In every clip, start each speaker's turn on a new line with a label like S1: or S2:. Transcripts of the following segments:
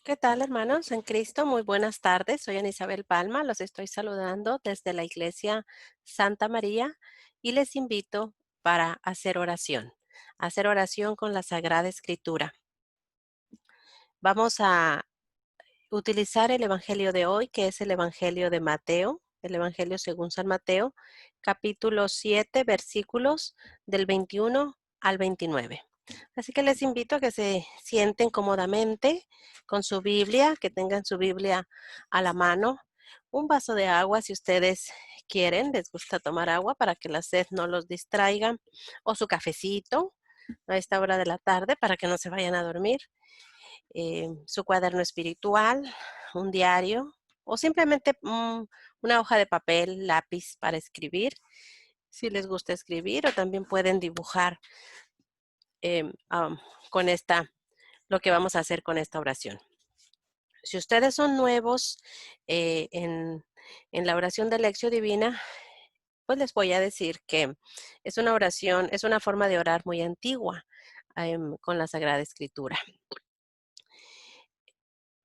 S1: ¿Qué tal, hermanos en Cristo? Muy buenas tardes. Soy Ana Isabel Palma. Los estoy saludando desde la iglesia Santa María y les invito para hacer oración con la Sagrada Escritura. Vamos a utilizar el Evangelio de hoy, que es el Evangelio de Mateo, el Evangelio según San Mateo, capítulo 7, versículos del 21 al 29. Así que les invito a que se sienten cómodamente con su Biblia, que tengan su Biblia a la mano, un vaso de agua si ustedes quieren, les gusta tomar agua para que la sed no los distraiga, o su cafecito a esta hora de la tarde para que no se vayan a dormir, su cuaderno espiritual, un diario o simplemente una hoja de papel, lápiz para escribir, si les gusta escribir, o también pueden dibujar em, am, con lo que vamos a hacer con esta oración. Si ustedes son nuevos eh, en, en la oración de Lección Divina, pues les voy a decir que es una oración, es una forma de orar muy antigua con la Sagrada Escritura.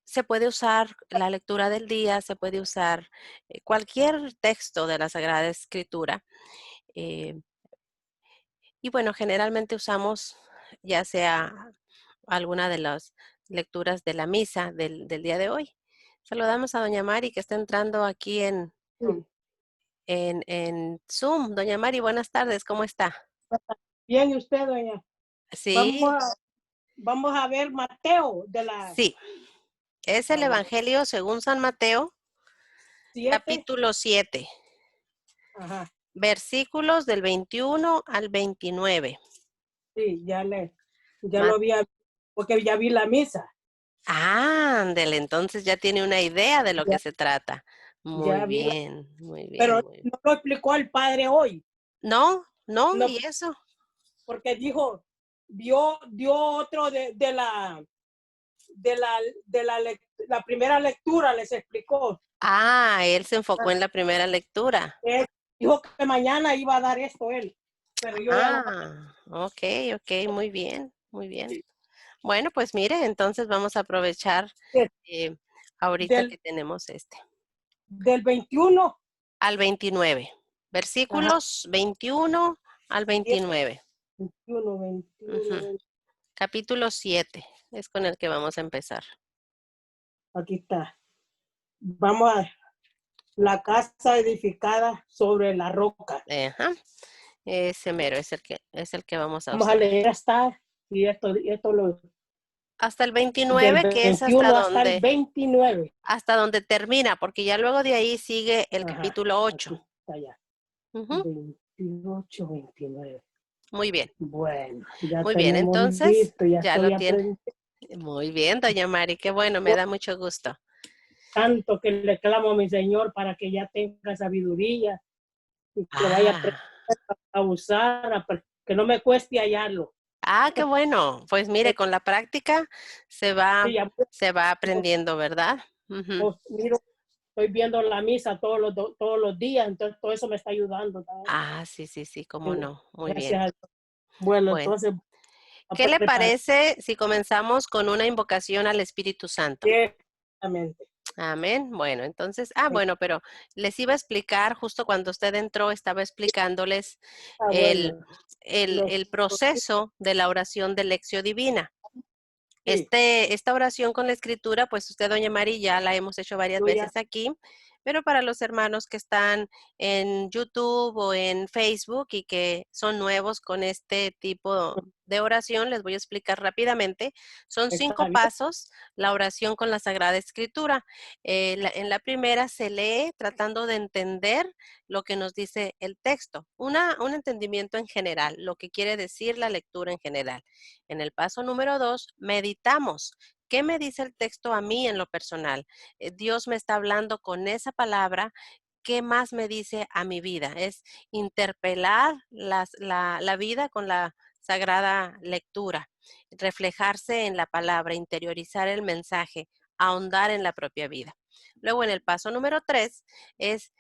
S1: Se puede usar la lectura del día, se puede usar cualquier texto de la Sagrada Escritura. eh, y bueno, generalmente usamos ya sea alguna de las lecturas de la misa del día de hoy. Saludamos a doña Mari que está entrando aquí
S2: Sí.
S1: en Zoom. Doña Mari, buenas tardes, ¿cómo está?
S2: Bien, ¿y usted, doña? Vamos
S1: Sí,
S2: a, vamos a ver Mateo de la
S1: sí, es el
S2: a ver,
S1: Evangelio según San Mateo,
S2: 7.
S1: capítulo 7,
S2: Ajá,
S1: versículos del 21 al 29.
S2: sí, ya lo había, porque ya vi la misa.
S1: Ándele, entonces ya tiene una idea de lo que
S2: Ya,
S1: se trata. Muy
S2: ya vi la,
S1: bien, muy bien,
S2: pero
S1: muy bien.
S2: no lo explicó el padre hoy.
S1: No, no,
S2: No,
S1: y eso.
S2: porque dijo, dio otro de la, la primera lectura, les explicó.
S1: Ah, él se enfocó
S2: Ah,
S1: en la primera lectura.
S2: él dijo que mañana iba a dar esto él, pero yo ya lo
S1: Ah, ok, ok, muy bien, muy bien. Bueno, pues mire, entonces vamos a aprovechar eh, ahorita
S2: del,
S1: que tenemos
S2: del 21.
S1: al 29,
S2: Ajá,
S1: versículos 21 al 29.
S2: 21, 21,
S1: Ujú. Capítulo 7 es con el que vamos a empezar.
S2: aquí está. Vamos a la casa edificada sobre la roca.
S1: Ajá, ese mero es el que vamos a
S2: Vamos a
S1: usar.
S2: leer hasta, y esto
S1: Hasta el
S2: del
S1: 29, que es
S2: 21 hasta el 29.
S1: hasta donde termina, porque ya luego de ahí sigue el
S2: Ajá,
S1: capítulo 8.
S2: aquí está ya.
S1: Ujú.
S2: 28, 29.
S1: Muy bien,
S2: Bueno, ya
S1: muy bien.
S2: tenemos
S1: Entonces,
S2: listo, ya
S1: ya lo
S2: estoy
S1: tiene.
S2: aprendiendo
S1: Muy bien, doña Mari, qué bueno, me da mucho gusto.
S2: tanto que le clamo a mi Señor para que ya tenga sabiduría y que lo vaya
S1: Ah,
S2: a usar, que no me cueste hallarlo.
S1: qué bueno. Pues mire, con la práctica se
S2: Sí,
S1: va,
S2: ya
S1: se va aprendiendo, ¿verdad? Ujú.
S2: miro, estoy viendo la misa todos los días, entonces todo eso me está ayudando también.
S1: Sí, sí, sí, cómo
S2: Sí,
S1: no. Muy bien.
S2: gracias a Dios. Bueno,
S1: Bueno,
S2: entonces a
S1: ¿qué le
S2: preparar
S1: parece si comenzamos con una invocación al Espíritu Santo?
S2: directamente.
S1: Amén. Bueno, entonces,
S2: Sí.
S1: bueno, pero les iba a explicar, justo cuando usted entró, estaba explicándoles el,
S2: Bueno,
S1: el
S2: los,
S1: proceso de la oración de Lección Divina.
S2: sí,
S1: Esta oración con la escritura, pues usted, doña Mari, ya la hemos hecho varias
S2: yo ya,
S1: veces aquí, pero para los hermanos que están en YouTube o en Facebook y que son nuevos con este tipo de oración, les voy a explicar rápidamente. Son
S2: está
S1: 5
S2: bien,
S1: pasos la oración con la Sagrada Escritura. En la primera se lee tratando de entender lo que nos dice el texto, un entendimiento en general, lo que quiere decir la lectura en general. En el paso número 2, meditamos. ¿Qué me dice el texto a mí en lo personal? Dios me está hablando con esa palabra. ¿Qué más me dice a mi vida? Es interpelar la vida con la sagrada lectura, reflejarse en la palabra, interiorizar el mensaje, ahondar en la propia vida. Luego en el paso número 3 es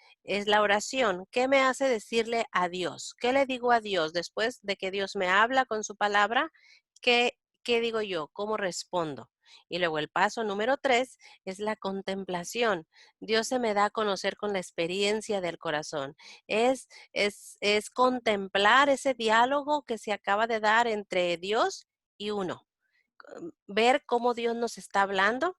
S1: la oración. ¿Qué me hace decirle a Dios? ¿Qué le digo a Dios después de que Dios me habla con su palabra? ¿Qué digo yo? ¿Cómo respondo? Y luego el paso número 3 es la contemplación. Dios se me da a conocer con la experiencia del corazón. Es contemplar ese diálogo que se acaba de dar entre Dios y uno. Ver cómo Dios nos está hablando.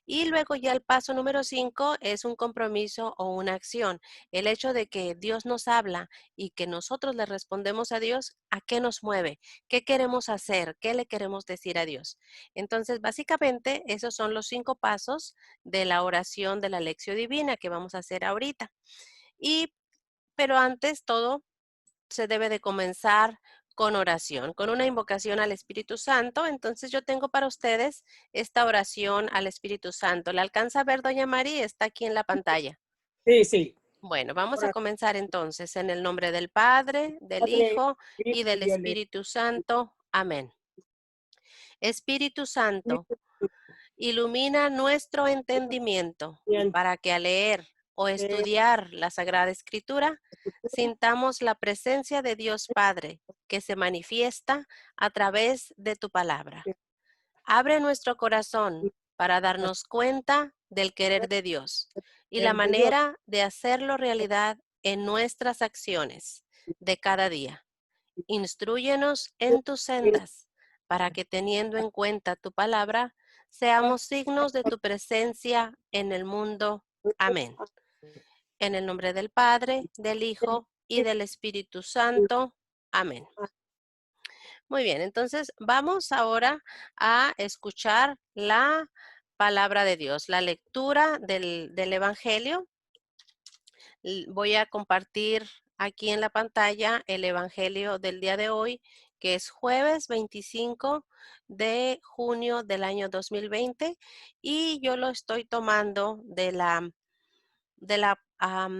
S1: Y luego ya el paso número 5 es un compromiso o una acción. El hecho de que Dios nos habla y que nosotros le respondemos a Dios, ¿a qué nos mueve? ¿Qué queremos hacer? ¿Qué le queremos decir a Dios? Entonces, básicamente, esos son los 5 pasos de la oración de la lección divina que vamos a hacer ahorita. Pero antes todo se debe de comenzar con oración, con una invocación al Espíritu Santo. Entonces yo tengo para ustedes esta oración al Espíritu Santo. ¿La alcanza a ver, doña María? Está aquí en la pantalla.
S2: Sí, sí.
S1: Bueno, vamos a
S2: Ahora,
S1: comenzar entonces en el nombre del Padre, del
S2: Padre,
S1: Hijo
S2: Hijo
S1: y del
S2: y el
S1: Espíritu Santo. Amén. Espíritu Santo,
S2: Espíritu
S1: ilumina nuestro entendimiento
S2: Santo.
S1: para que al leer o estudiar la Sagrada Escritura sintamos la presencia de Dios Padre que se manifiesta a través de tu palabra. Abre nuestro corazón para darnos cuenta del querer de Dios y la
S2: De Dios.
S1: manera de hacerlo realidad en nuestras acciones de cada día. Instrúyenos en tus sendas, para que teniendo en cuenta tu palabra, seamos signos de tu presencia en el mundo. Amén. En el nombre del Padre, del Hijo y del Espíritu Santo. Amén. Muy bien, entonces vamos ahora a escuchar la palabra de Dios, la lectura del Evangelio. Voy a compartir aquí en la pantalla el Evangelio del día de hoy, que es jueves 25 de junio del año 2020, y yo lo estoy tomando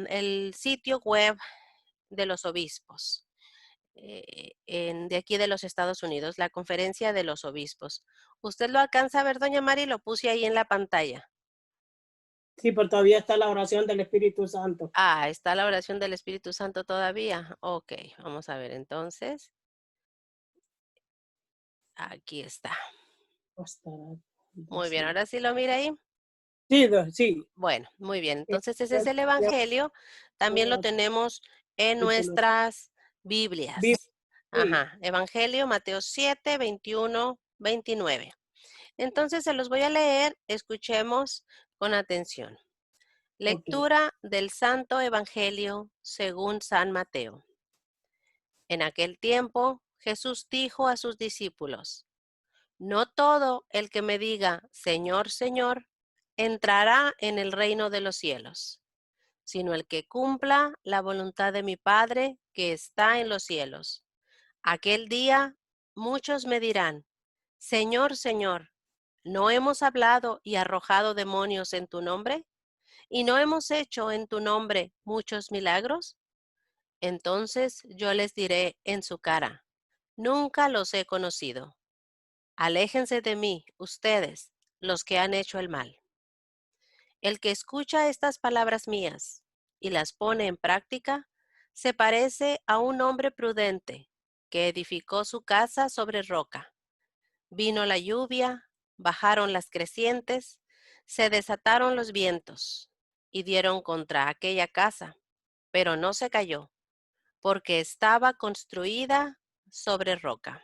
S1: el sitio web de los obispos, de aquí de los Estados Unidos, la conferencia de los obispos. ¿Usted lo alcanza a ver, doña Mari? Lo puse ahí en la pantalla.
S2: Sí, pero todavía está la oración del Espíritu Santo.
S1: Ah, está la oración del Espíritu Santo todavía. Ok, vamos a ver entonces. Aquí está. Muy bien, ahora sí lo mira ahí.
S2: Sí, sí.
S1: Bueno, muy bien. Entonces ese es el Evangelio. También lo tenemos en nuestras Biblias.
S2: Sí,
S1: Ajá, Evangelio, Mateo 7, 21, 29. Entonces se los voy a leer, escuchemos con atención.
S2: ok.
S1: Lectura del Santo Evangelio según San Mateo. En aquel tiempo Jesús dijo a sus discípulos: No todo el que me diga, Señor, Señor, entrará en el reino de los cielos, sino el que cumpla la voluntad de mi Padre que está en los cielos. Aquel día muchos me dirán, Señor, Señor, ¿no hemos hablado y arrojado demonios en tu nombre? ¿Y no hemos hecho en tu nombre muchos milagros? Entonces yo les diré en su cara, nunca los he conocido. Aléjense de mí, ustedes, los que han hecho el mal. El que escucha estas palabras mías y las pone en práctica, se parece a un hombre prudente que edificó su casa sobre roca. Vino la lluvia, bajaron las crecientes, se desataron los vientos y dieron contra aquella casa, pero no se cayó, porque estaba construida sobre roca.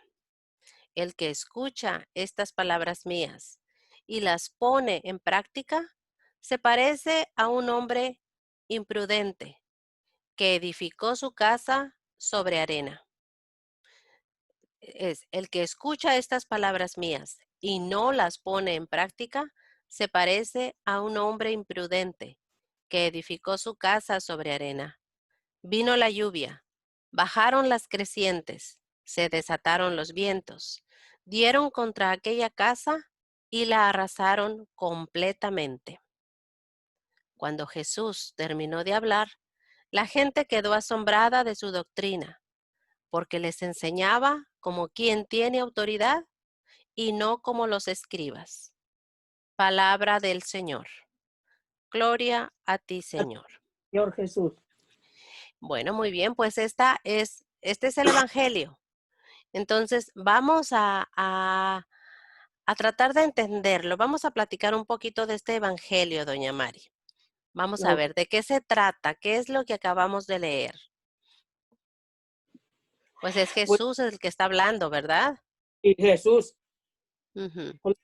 S1: El que escucha estas palabras mías y las pone en práctica, se parece a un hombre imprudente que edificó su casa sobre arena. Es el que escucha estas palabras mías y no las pone en práctica, se parece a un hombre imprudente que edificó su casa sobre arena. Vino la lluvia, bajaron las crecientes, se desataron los vientos, dieron contra aquella casa y la arrasaron completamente. Cuando Jesús terminó de hablar, la gente quedó asombrada de su doctrina, porque les enseñaba como quien tiene autoridad y no como los escribas. Palabra del Señor. Gloria a ti, Señor.
S2: Señor Jesús.
S1: Bueno, muy bien, pues este es el Evangelio. Entonces, vamos a a tratar de entenderlo. Vamos a platicar un poquito de este evangelio, doña Mari. Vamos a
S2: No,
S1: ver de qué se trata, qué es lo que acabamos de leer. Pues es
S2: pues,
S1: Jesús el que está hablando, ¿verdad?
S2: y Jesús,
S1: Ujú.
S2: donde-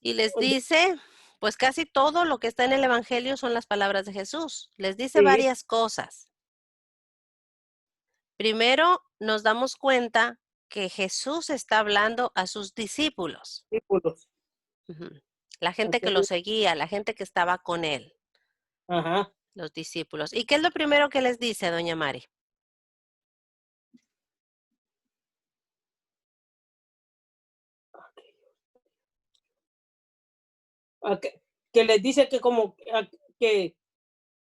S1: Y les
S2: donde-
S1: dice, pues casi todo lo que está en el evangelio son las palabras de Jesús. Les dice
S2: sí,
S1: varias cosas. Primero, nos damos cuenta que Jesús está hablando a sus discípulos.
S2: discípulos.
S1: Ujú. La gente que lo
S2: Aquel-
S1: seguía, la gente que estaba con él,
S2: Ajá.
S1: los discípulos. ¿Y qué es lo primero que les dice, doña Mari?
S2: Que les dice que como que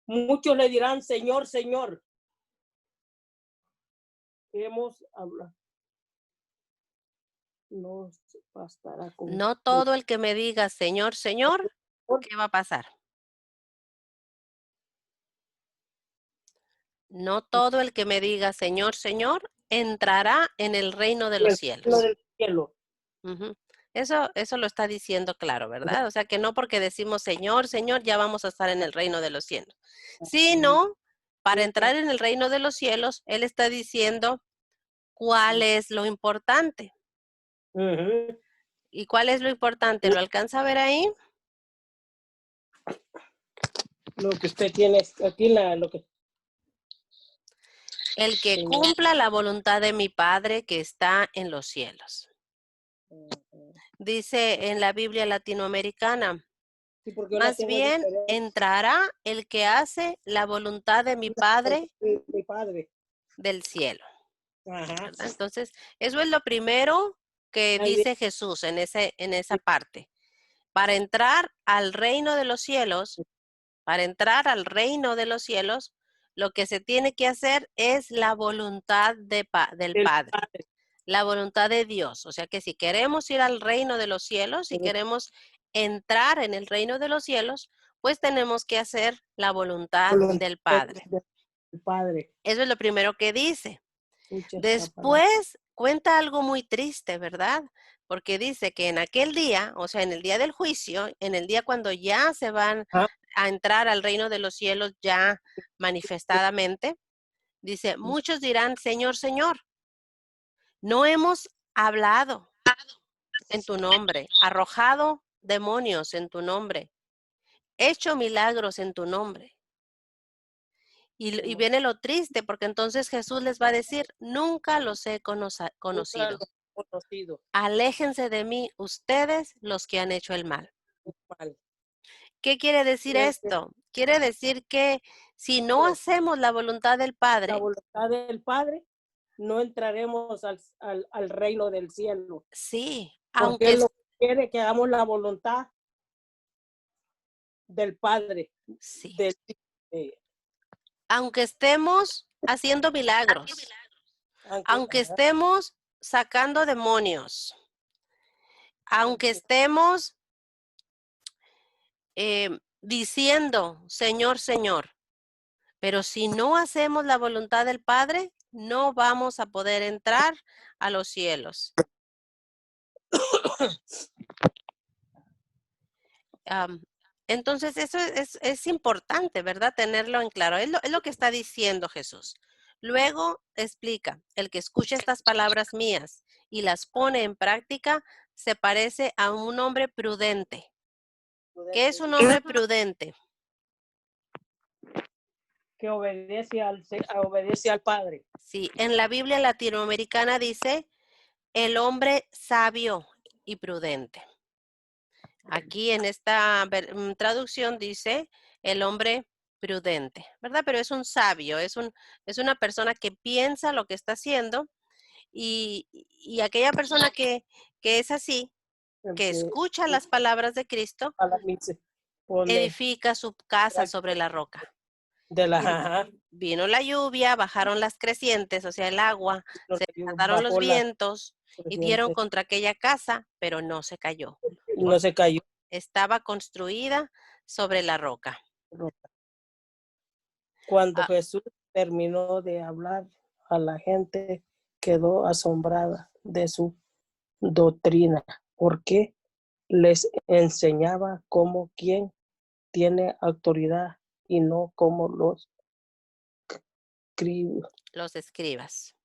S2: muchos le dirán, Señor, Señor, hemos hablado, no bastará con
S1: No todo el que me diga Señor, Señor, ¿qué va a pasar? No todo el que me diga Señor, Señor, entrará en el reino de los
S2: el reino
S1: cielos.
S2: del cielo.
S1: Ujú. Eso lo está diciendo claro, ¿verdad? O sea que no porque decimos Señor, Señor, ya vamos a estar en el reino de los cielos. Sino, para entrar en el reino de los cielos, Él está diciendo cuál es lo importante.
S2: Ujú.
S1: ¿Y cuál es lo importante? ¿Lo alcanza a ver ahí?
S2: Lo que usted tiene aquí, lo que
S1: El que
S2: Señor.
S1: cumpla la voluntad de mi Padre que está en los cielos. Dice en la Biblia latinoamericana,
S2: Sí, porque yo la
S1: más
S2: tengo
S1: bien
S2: diferente.
S1: entrará el que hace la voluntad de mi Padre
S2: Mi padre.
S1: del cielo,
S2: Ajá.
S1: ¿verdad? Entonces, eso es lo primero que
S2: Ahí viene
S1: dice Jesús en esa parte. Para entrar al reino de los cielos, para entrar al reino de los cielos, lo que se tiene que hacer es la voluntad del
S2: el
S1: Padre,
S2: padre.
S1: la voluntad de Dios. O sea que si queremos ir al reino de los cielos, si queremos entrar en el reino de los cielos, pues tenemos que hacer la voluntad
S2: Voluntad
S1: del Padre.
S2: del padre.
S1: Eso es lo primero que dice.
S2: Escucha esta palabra.
S1: Después cuenta algo muy triste, ¿verdad? Porque dice que en aquel día, o sea, en el día del juicio, en el día cuando ya se van
S2: Ajá.
S1: a entrar al reino de los cielos ya manifestadamente, dice, muchos dirán, Señor, Señor, no hemos hablado en tu nombre, arrojado demonios en tu nombre, hecho milagros en tu nombre. Y viene lo triste, porque entonces Jesús les va a decir, nunca los he
S2: Nunca lo
S1: conocido.
S2: he conocido.
S1: Aléjense de mí ustedes los que han hecho el mal.
S2: Mal.
S1: ¿Qué quiere decir esto? Quiere decir que si no hacemos la voluntad del
S2: La
S1: Padre,
S2: voluntad del padre, no entraremos al reino del cielo.
S1: sí,
S2: Porque Él lo quiere que hagamos la voluntad del Padre,
S1: sí,
S2: del, eh,
S1: aunque estemos haciendo milagros,
S2: aunque,
S1: aunque estemos sacando demonios, aunque
S2: aunque,
S1: estemos diciendo, Señor, Señor, pero si no hacemos la voluntad del Padre, no vamos a poder entrar a los cielos. Am, entonces, eso es importante, ¿verdad? Tenerlo en claro. Es lo que está diciendo Jesús. Luego explica, el que escucha estas palabras mías y las pone en práctica, se parece a un hombre prudente. ¿Qué es un hombre prudente?
S2: que obedece al Padre.
S1: Sí, en la Biblia latinoamericana dice el hombre sabio y prudente. Aquí en esta traducción dice el hombre prudente, ¿verdad? Pero es un sabio, es una persona que piensa lo que está haciendo y aquella persona que es así,
S2: El
S1: que
S2: que
S1: escucha las palabras de Cristo,
S2: a la misa pone
S1: edifica su casa sobre
S2: práctica
S1: la roca.
S2: de la
S1: Vin-
S2: ajá,
S1: Vino la lluvia, bajaron las crecientes, o sea, el agua,
S2: nos
S1: se desataron los
S2: bajó la
S1: vientos y dieron
S2: presidente,
S1: contra aquella casa, pero no se cayó,
S2: no
S1: porque
S2: se cayó.
S1: estaba construida sobre la roca.
S2: Cuando
S1: Ah,
S2: Jesús terminó de hablar, a la gente quedó asombrada de su doctrina, porque les enseñaba como quien tiene autoridad y no como los escribas.
S1: Los escribas.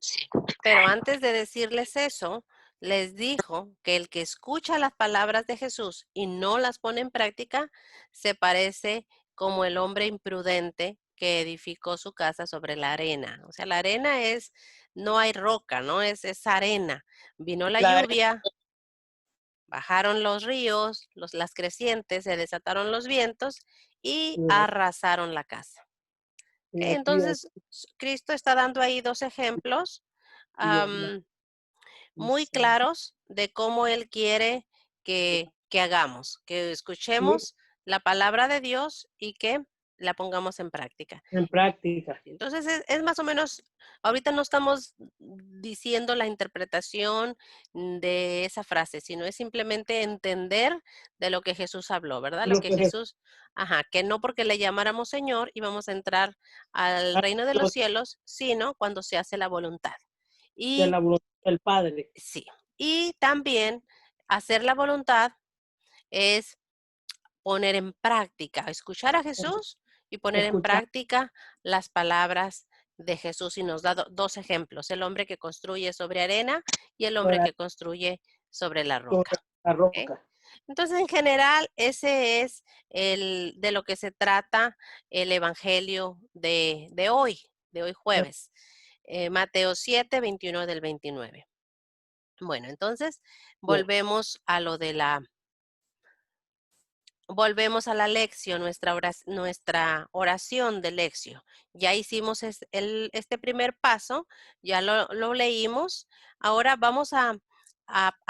S1: Sí. Pero antes de decirles eso, les dijo que el que escucha las palabras de Jesús y no las pone en práctica, se parece como el hombre imprudente que edificó su casa sobre la arena. O sea, la arena no hay roca, ¿no? Es arena. Vino la
S2: La,
S1: lluvia, bajaron los ríos, las crecientes, se desataron los vientos y arrasaron la casa. ¿Ok?
S2: y aquí
S1: Entonces, Cristo está dando ahí dos ejemplos
S2: Dios la
S1: muy
S2: dice,
S1: claros de cómo Él quiere que hagamos, que
S2: sí,
S1: escuchemos la palabra de Dios y que la pongamos en práctica.
S2: en práctica.
S1: Entonces es más o menos, ahorita no estamos diciendo la interpretación de esa frase, sino es simplemente entender de lo que Jesús habló, ¿verdad? Lo
S2: Lo
S1: que
S2: que
S1: Jesús, que no porque le llamáramos Señor íbamos a entrar al reino de los cielos, sino cuando se hace la voluntad.
S2: de
S1: Y
S2: la voluntad del Padre.
S1: sí, y también hacer la voluntad es poner en práctica, escuchar a Jesús y poner en
S2: Escuchar
S1: práctica las palabras de Jesús. Y nos da dos ejemplos, el hombre que construye sobre arena y el hombre
S2: sobre
S1: que construye sobre la roca.
S2: la
S1: ¿Ok?
S2: roca.
S1: Entonces, en general, ese es de lo que se trata el Evangelio de hoy jueves. Mateo 7, 21 del 29. Bueno, entonces
S2: Bien,
S1: volvemos a la lección, nuestra oración de lección. Ya hicimos este primer paso, ya lo leímos. Ahora vamos a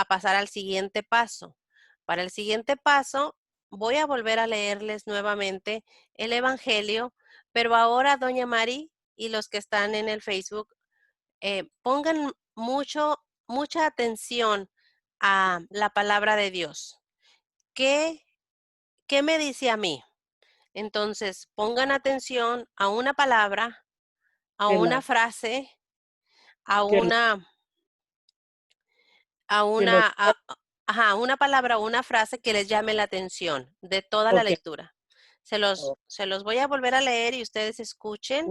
S1: pasar al siguiente paso. Para el siguiente paso, voy a volver a leerles nuevamente el Evangelio, pero ahora, doña Mari y los que están en el Facebook, pongan mucha atención a la palabra de Dios. ¿Qué, qué me dice a mí? Entonces, pongan atención a una palabra, a
S2: que
S1: una
S2: la,
S1: frase, a
S2: que,
S1: una, a
S2: que los,
S1: una, a una palabra o una frase que les llame la atención de toda la
S2: porque
S1: lectura. Se los voy a volver a leer y ustedes escuchen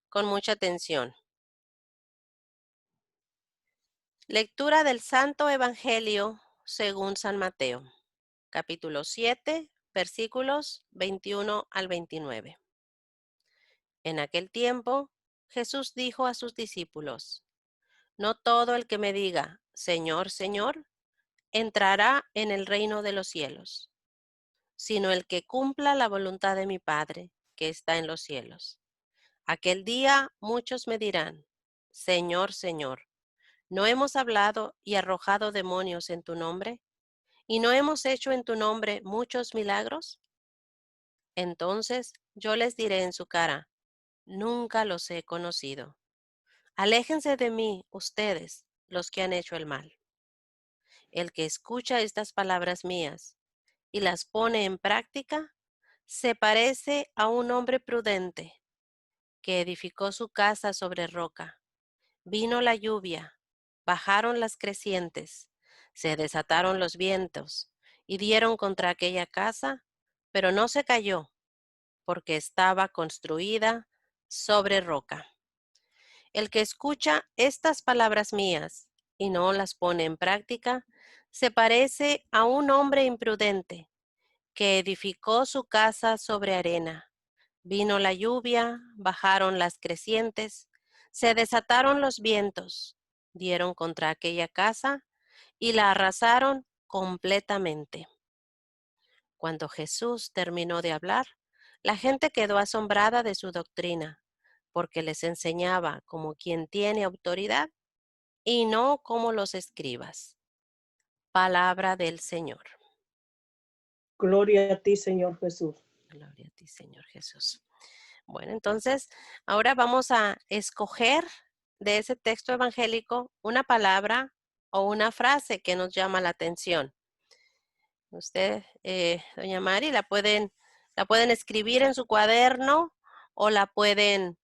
S1: con mucha atención. Lectura del Santo Evangelio según San Mateo, capítulo 7, versículos 21 al 29. En aquel tiempo, Jesús dijo a sus discípulos: No todo el que me diga, Señor, Señor, entrará en el reino de los cielos, sino el que cumpla la voluntad de mi Padre, que está en los cielos. Aquel día muchos me dirán, Señor, Señor, ¿no hemos hablado y arrojado demonios en tu nombre? ¿Y no hemos hecho en tu nombre muchos milagros? Entonces yo les diré en su cara, nunca los he conocido. Aléjense de mí, ustedes, los que han hecho el mal. El que escucha estas palabras mías y las pone en práctica, se parece a un hombre prudente que edificó su casa sobre roca. Vino la lluvia, bajaron las crecientes, se desataron los vientos y dieron contra aquella casa, pero no se cayó, porque estaba construida sobre roca. El que escucha estas palabras mías y no las pone en práctica, se parece a un hombre imprudente que edificó su casa sobre arena. Vino la lluvia, bajaron las crecientes, se desataron los vientos, dieron contra aquella casa y la arrasaron completamente. Cuando Jesús terminó de hablar, la gente quedó asombrada de su doctrina, porque les enseñaba como quien tiene autoridad y no como los escribas. Palabra del Señor.
S2: gloria a ti, Señor Jesús.
S1: Gloria a ti, Señor Jesús. Bueno, entonces ahora vamos a escoger de ese texto evangélico una palabra o una frase que nos llama la atención. Usted, doña Mari, la pueden escribir en su cuaderno o la pueden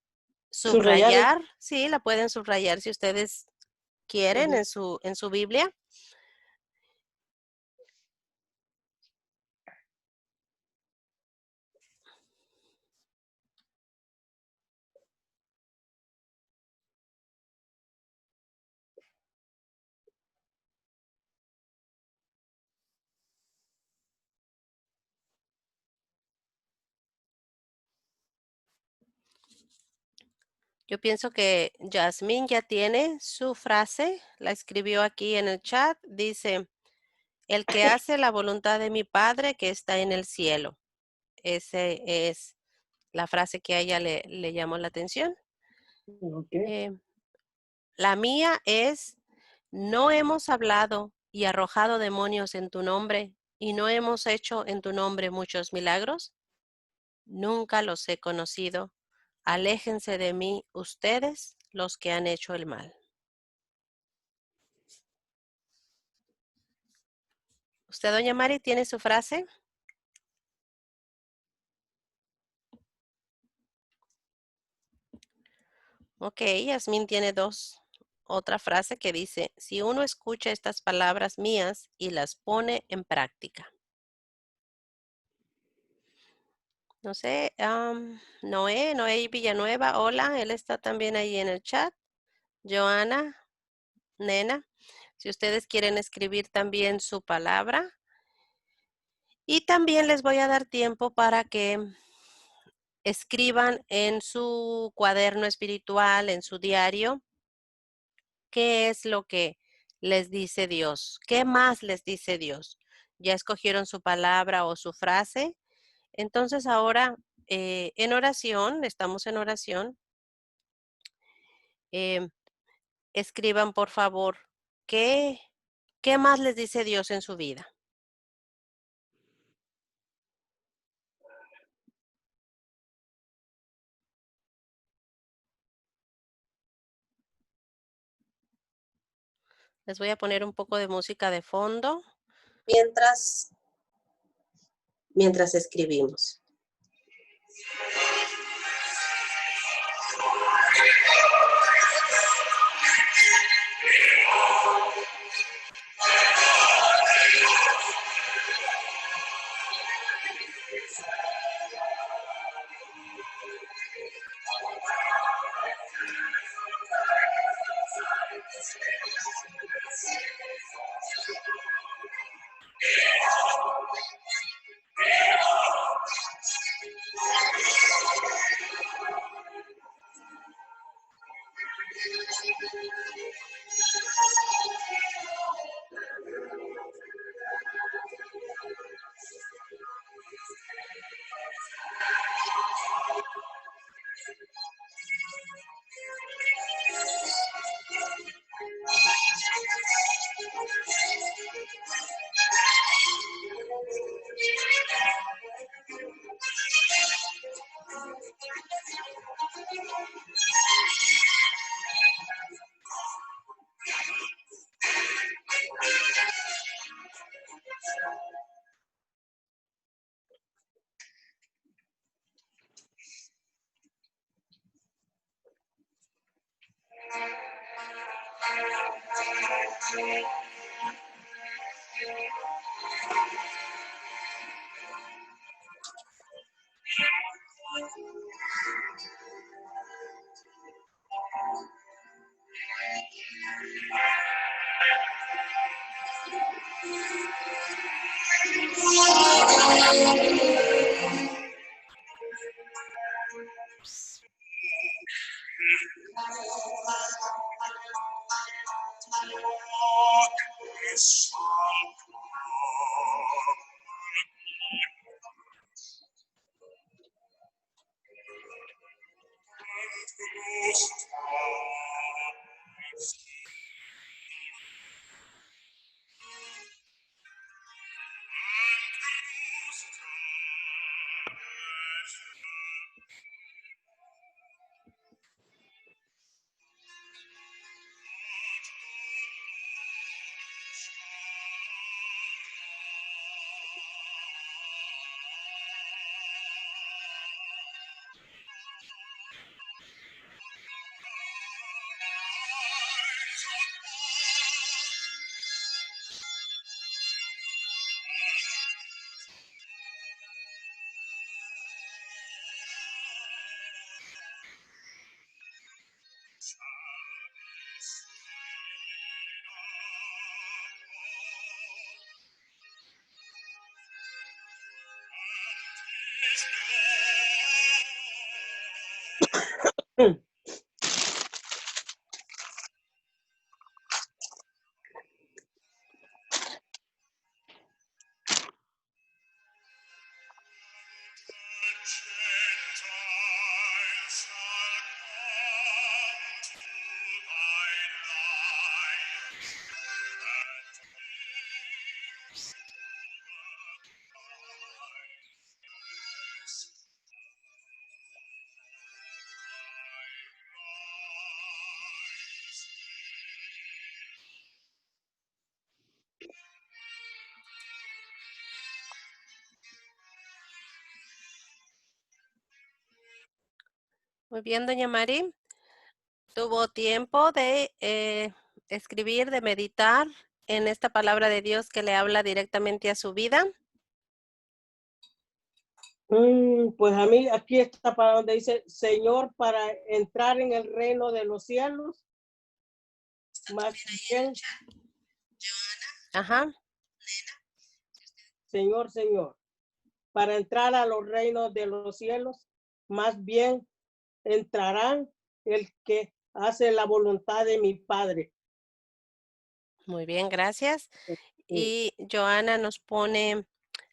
S2: Subrayado,
S1: subrayar. Sí, la pueden subrayar si ustedes quieren
S2: Ujú.
S1: en su Biblia. Yo pienso que Yasmín ya tiene su frase, la escribió aquí en el chat. Dice, el que hace la voluntad de mi Padre que está en el cielo. Ese es la frase que a ella le llamó la atención.
S2: Ok.
S1: Eh, la mía es, no hemos hablado y arrojado demonios en tu nombre y no hemos hecho en tu nombre muchos milagros. Nunca los he conocido. Aléjense de mí ustedes los que han hecho el mal. ¿Usted, doña Mari, tiene su frase? Ok, Yasmín tiene dos. Otra frase que dice, si uno escucha estas palabras mías y las pone en práctica. No sé, Noé Villanueva, hola, él está también ahí en el chat. Joana, Nena, si ustedes quieren escribir también su palabra. Y también les voy a dar tiempo para que escriban en su cuaderno espiritual, en su diario, qué es lo que les dice Dios, qué más les dice Dios. Ya escogieron su palabra o su frase. Entonces ahora en oración, estamos en oración. em, Escriban por favor qué, qué más les dice Dios en su vida. Les voy a poner un poco de música de fondo mientras, mientras escribimos. Muy bien, doña Mari. Tuvo tiempo de escribir, de meditar en esta palabra de Dios que le habla directamente a su vida.
S2: Pues a mí aquí está para donde dice, Señor, para entrar en el reino de los cielos, más bien,
S1: Ajá.
S2: Señor, Señor, para entrar a los reinos de los cielos, más bien entrarán el que hace la voluntad de mi Padre.
S1: Muy bien, gracias.
S2: Sí.
S1: Y Joana nos pone,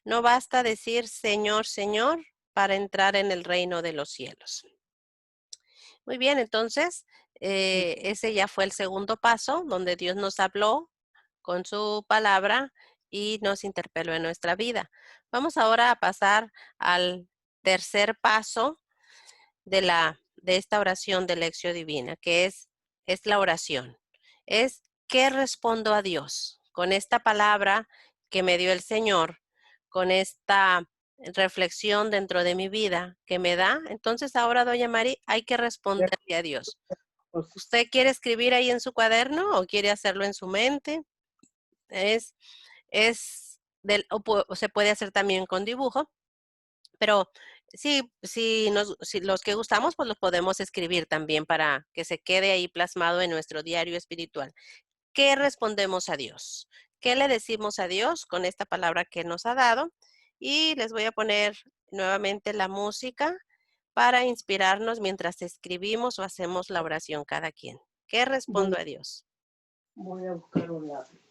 S1: no basta decir Señor, Señor para entrar en el reino de los cielos. Muy bien, entonces, ese ya fue el segundo paso donde Dios nos habló con su palabra y nos interpeló en nuestra vida. Vamos ahora a pasar al tercer paso de esta oración de lección divina, que es la oración. Es ¿qué respondo a Dios? Con esta palabra que me dio el Señor, con esta reflexión dentro de mi vida que me da. Entonces ahora, doña Mari, hay que responderle a Dios.
S2: Pues,
S1: ¿Usted quiere escribir ahí en su cuaderno o quiere hacerlo en su mente? Es, o se puede hacer también con dibujo, pero sí, si los que gustamos, pues los podemos escribir también para que se quede ahí plasmado en nuestro diario espiritual. ¿Qué respondemos a Dios? ¿Qué le decimos a Dios con esta palabra que nos ha dado? Y les voy a poner nuevamente la música para inspirarnos mientras escribimos o hacemos la oración cada quien. ¿Qué respondo a Dios?
S2: voy a buscar un lápiz.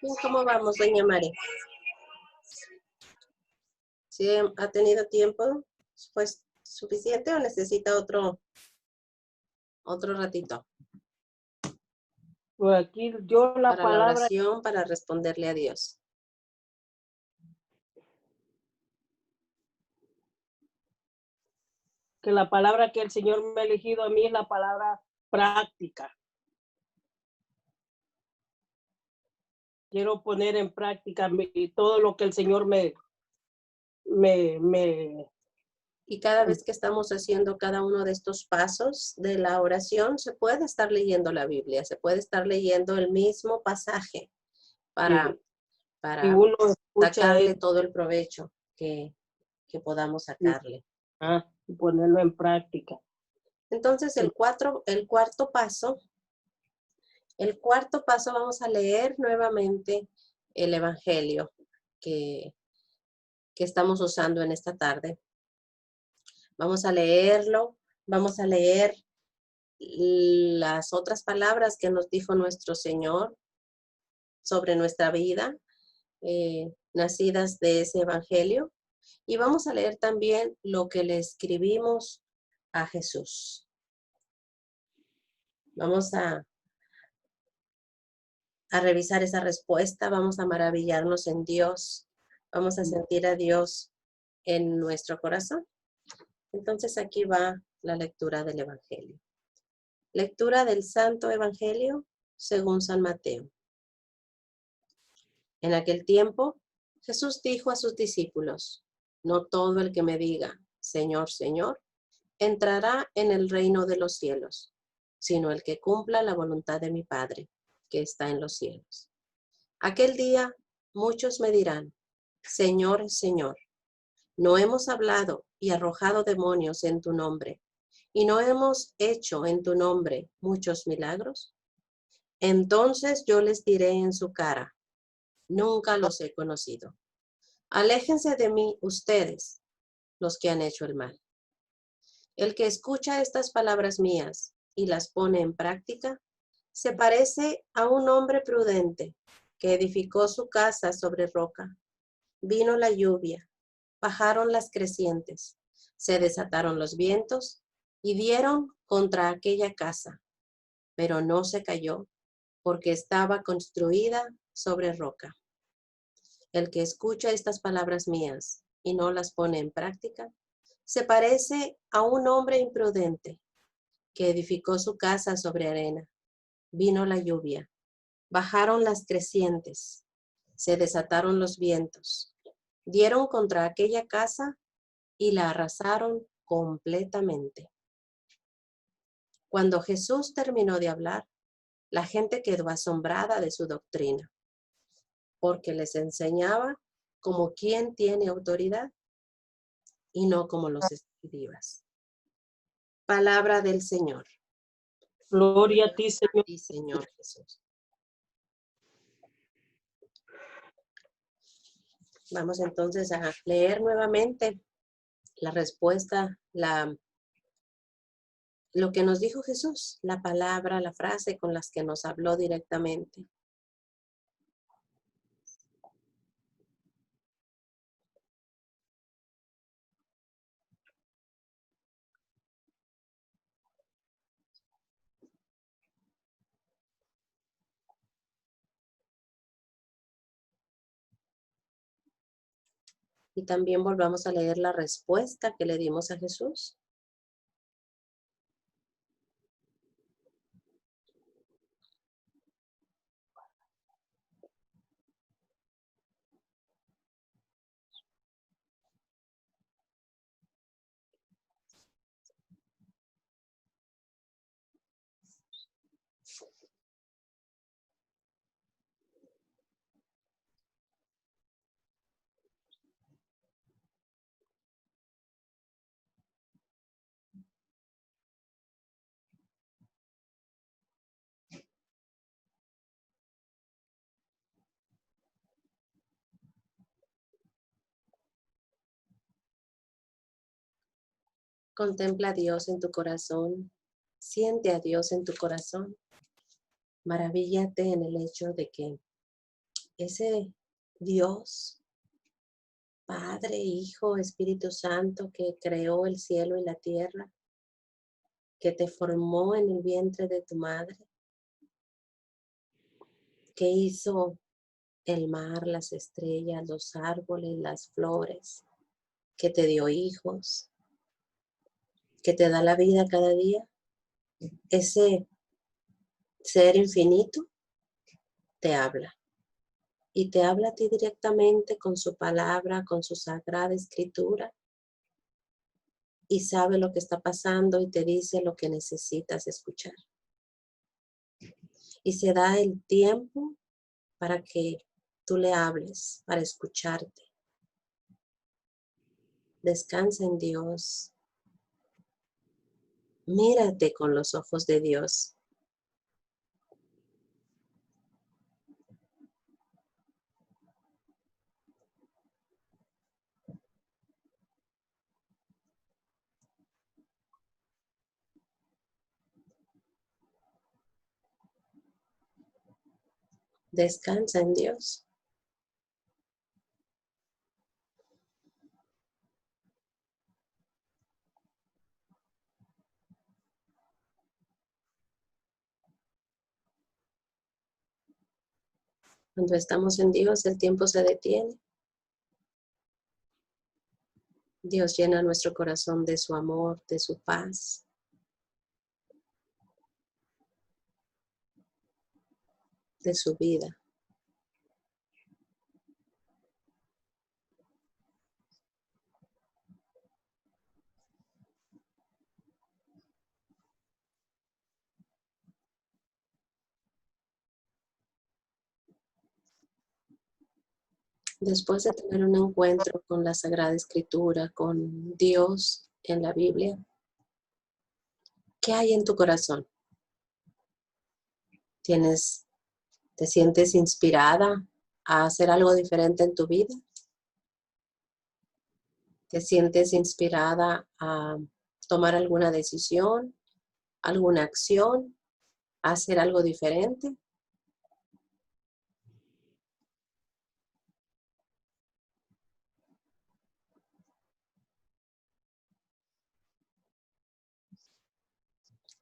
S1: Bien, ¿cómo vamos, doña Mari? ¿Sí ha tenido tiempo? ¿Pues suficiente o necesita otro ratito?
S2: Pues aquí yo la
S1: Para la
S2: palabra,
S1: oración, para responderle a Dios.
S2: que la palabra que el Señor me ha elegido a mí es la palabra práctica. Quiero poner en práctica todo lo que el Señor me
S1: Y cada vez que estamos haciendo cada uno de estos pasos de la oración, se puede estar leyendo la Biblia, se puede estar leyendo el mismo pasaje para
S2: y uno escucha
S1: sacarle todo el provecho que podamos sacarle.
S2: y ponerlo en práctica.
S1: Entonces, el cuarto paso vamos a leer nuevamente el Evangelio que estamos usando en esta tarde. Vamos a leerlo, vamos a leer las otras palabras que nos dijo nuestro Señor sobre nuestra vida, nacidas de ese Evangelio. Y vamos a leer también lo que le escribimos a Jesús. Vamos a revisar esa respuesta, vamos a maravillarnos en Dios, vamos a sentir a Dios en nuestro corazón. Entonces aquí va la lectura del Evangelio. Lectura del Santo Evangelio según San Mateo. En aquel tiempo, Jesús dijo a sus discípulos: no todo el que me diga, Señor, Señor, entrará en el reino de los cielos, sino el que cumpla la voluntad de mi Padre, que está en los cielos. Aquel día muchos me dirán: Señor, Señor, ¿no hemos hablado y arrojado demonios en tu nombre, y no hemos hecho en tu nombre muchos milagros? Entonces yo les diré en su cara: nunca los he conocido. Aléjense de mí ustedes, los que han hecho el mal. El que escucha estas palabras mías y las pone en práctica, se parece a un hombre prudente que edificó su casa sobre roca. Vino la lluvia, bajaron las crecientes, se desataron los vientos y dieron contra aquella casa, pero no se cayó, porque estaba construida sobre roca. El que escucha estas palabras mías y no las pone en práctica, se parece a un hombre imprudente que edificó su casa sobre arena. Vino la lluvia, bajaron las crecientes, se desataron los vientos, dieron contra aquella casa y la arrasaron completamente. Cuando Jesús terminó de hablar, la gente quedó asombrada de su doctrina, porque les enseñaba como quien tiene autoridad y no como los escribas. Palabra del Señor.
S2: Gloria a ti, Señor.
S1: Y Señor Jesús. Vamos entonces a leer nuevamente la respuesta, lo que nos dijo Jesús, la palabra, la frase con las que nos habló directamente. Y también volvamos a leer la respuesta que le dimos a Jesús. Contempla a Dios en tu corazón. Siente a Dios en tu corazón. Maravíllate en el hecho de que ese Dios, Padre, Hijo, Espíritu Santo, que creó el cielo y la tierra, que te formó en el vientre de tu madre, que hizo el mar, las estrellas, los árboles, las flores, que te dio hijos, que te da la vida cada día, ese ser infinito te habla. Y te habla a ti directamente con su palabra, con su sagrada escritura, y sabe lo que está pasando y te dice lo que necesitas escuchar. Y se da el tiempo para que tú le hables, para escucharte. Descansa en Dios. Mírate con los ojos de Dios. Descansa en Dios. Cuando estamos en Dios, el tiempo se detiene. Dios llena nuestro corazón de su amor, de su paz, de su vida. Después de tener un encuentro con la Sagrada Escritura, con Dios en la Biblia, ¿qué hay en tu corazón? ¿Te sientes inspirada a hacer algo diferente en tu vida? ¿Te sientes inspirada a tomar alguna decisión, alguna acción, a hacer algo diferente?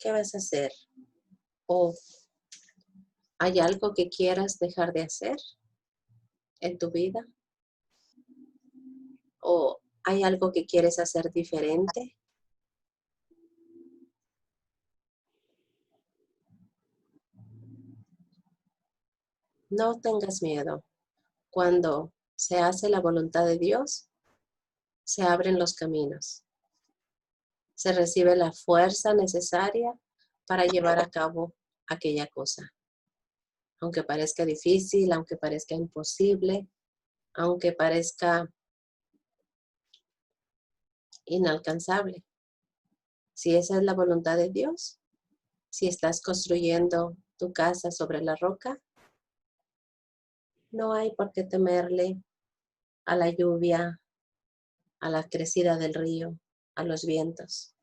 S1: ¿Qué vas a hacer? ¿O hay algo que quieras dejar de hacer en tu vida? ¿O hay algo que quieres hacer diferente? No tengas miedo. Cuando se hace la voluntad de Dios, se abren los caminos. se recibe la fuerza necesaria para llevar a cabo aquella cosa. Aunque parezca difícil, aunque parezca imposible, aunque parezca inalcanzable. Si esa es la voluntad de Dios, si estás construyendo tu casa sobre la roca, no hay por qué temerle a la lluvia, a la crecida del río, a los vientos,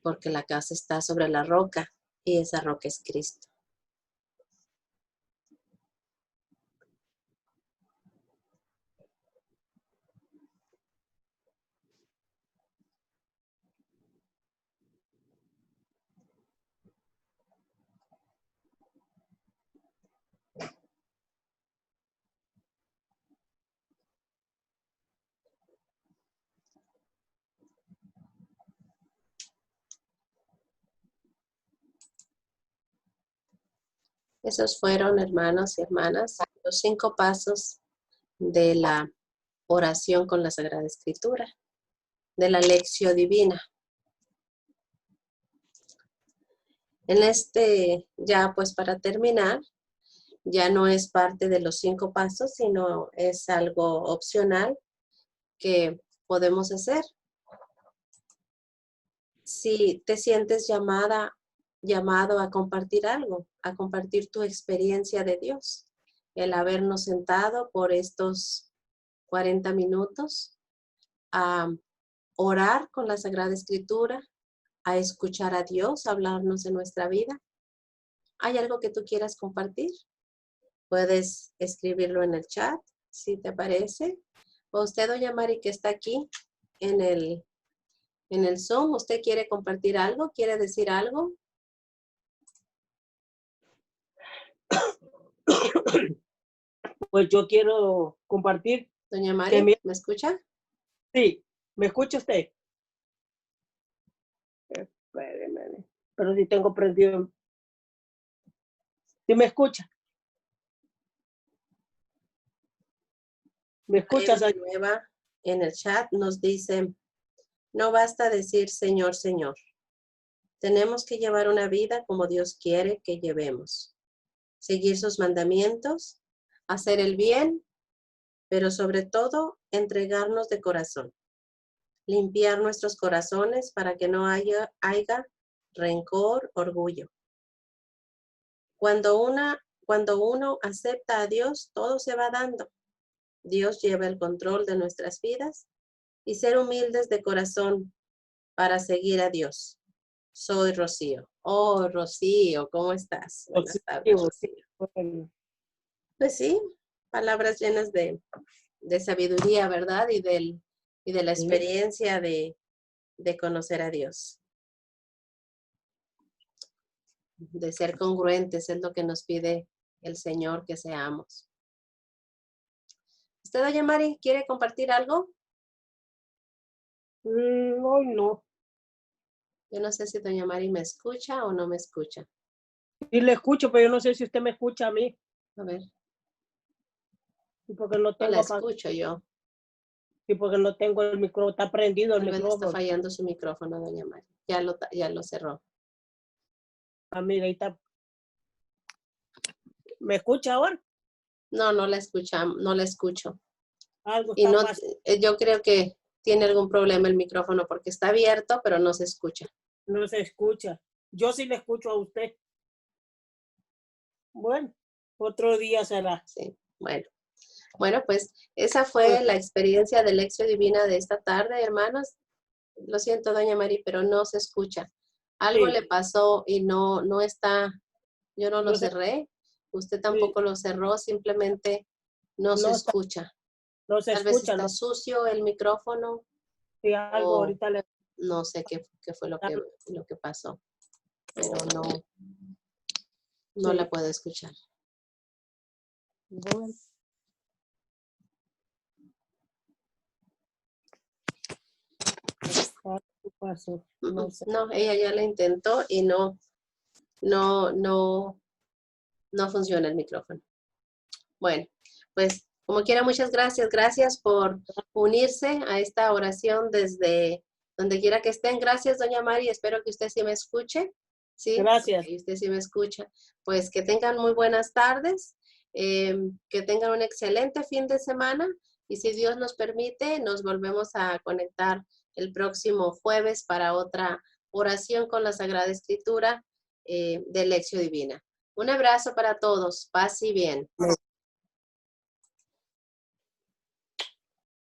S1: porque la casa está sobre la roca y esa roca es Cristo. Esos fueron, hermanos y hermanas, los 5 pasos de la oración con la Sagrada Escritura, de la lección divina. En ya pues para terminar, ya no es parte de los 5 pasos, sino es algo opcional que podemos hacer. Si te sientes llamado a compartir algo, a compartir tu experiencia de Dios, el habernos sentado por estos 40 minutos a orar con la Sagrada Escritura, a escuchar a Dios, hablarnos de nuestra vida. ¿Hay algo que tú quieras compartir? Puedes escribirlo en el chat, si te parece. O usted, doña Mari, que está aquí en el Zoom, ¿usted quiere compartir algo? ¿Quiere decir algo?
S2: Pues yo quiero compartir.
S1: Doña Mari, ¿me escucha?
S2: Sí, ¿me escucha usted? Espéreme, pero si tengo prendido. ¿Sí me escucha? ¿Me escuchas?
S1: Nueva en el chat nos dice, no basta decir Señor, Señor. Tenemos que llevar una vida como Dios quiere que llevemos. Seguir sus mandamientos, hacer el bien, pero sobre todo entregarnos de corazón. Limpiar nuestros corazones para que no haya rencor, orgullo. Cuando uno acepta a Dios, todo se va dando. Dios lleva el control de nuestras vidas y ser humildes de corazón para seguir a Dios. Soy Rocío. Oh, Rocío, ¿cómo estás? Buenas tardes, Rocío. Pues sí, palabras llenas de sabiduría, ¿verdad? Y de la experiencia de conocer a Dios. De ser congruentes es lo que nos pide el Señor que seamos. ¿Usted, doña Mari, quiere compartir algo?
S2: Hoy no.
S1: Yo no sé si doña Mari me escucha o no me escucha.
S2: Sí le escucho, pero yo no sé si usted me escucha a mí.
S1: A ver.
S2: Sí, porque no tengo
S1: la escucho yo.
S2: Sí, porque no tengo el micrófono, está prendido el micrófono.
S1: Está fallando su micrófono, doña Mari. Ya lo cerró.
S2: Ah, mira, ahí está. ¿Me escucha ahora?
S1: No la escucho.
S2: Algo
S1: y
S2: está
S1: yo creo que tiene algún problema el micrófono porque está abierto, pero no se escucha.
S2: No se escucha. Yo sí le escucho a usted. Bueno, otro día será.
S1: Sí, bueno, pues esa fue la experiencia de Lección Divina de esta tarde, hermanos. Lo siento, doña Mari, pero no se escucha. Algo le pasó y no está, yo no lo cerré, usted tampoco lo cerró, simplemente no se escucha.
S2: No se
S1: Tal vez
S2: escucha.
S1: está sucio el micrófono.
S2: Sí, algo ahorita le...
S1: No sé qué fue lo que pasó, pero no la puedo escuchar.
S2: Bueno. ¿Qué pasó? No sé.
S1: No, ella ya la intentó y no funciona el micrófono. Bueno, pues como quiera, muchas gracias. Gracias por unirse a esta oración desde donde quiera que estén. Gracias, doña Mari. Espero que usted sí me escuche. Sí,
S2: Gracias.
S1: ok, usted sí me escucha. Pues que tengan muy buenas tardes, que tengan un excelente fin de semana y si Dios nos permite, nos volvemos a conectar el próximo jueves para otra oración con la Sagrada Escritura de Lección Divina. Un abrazo para todos. Paz y bien.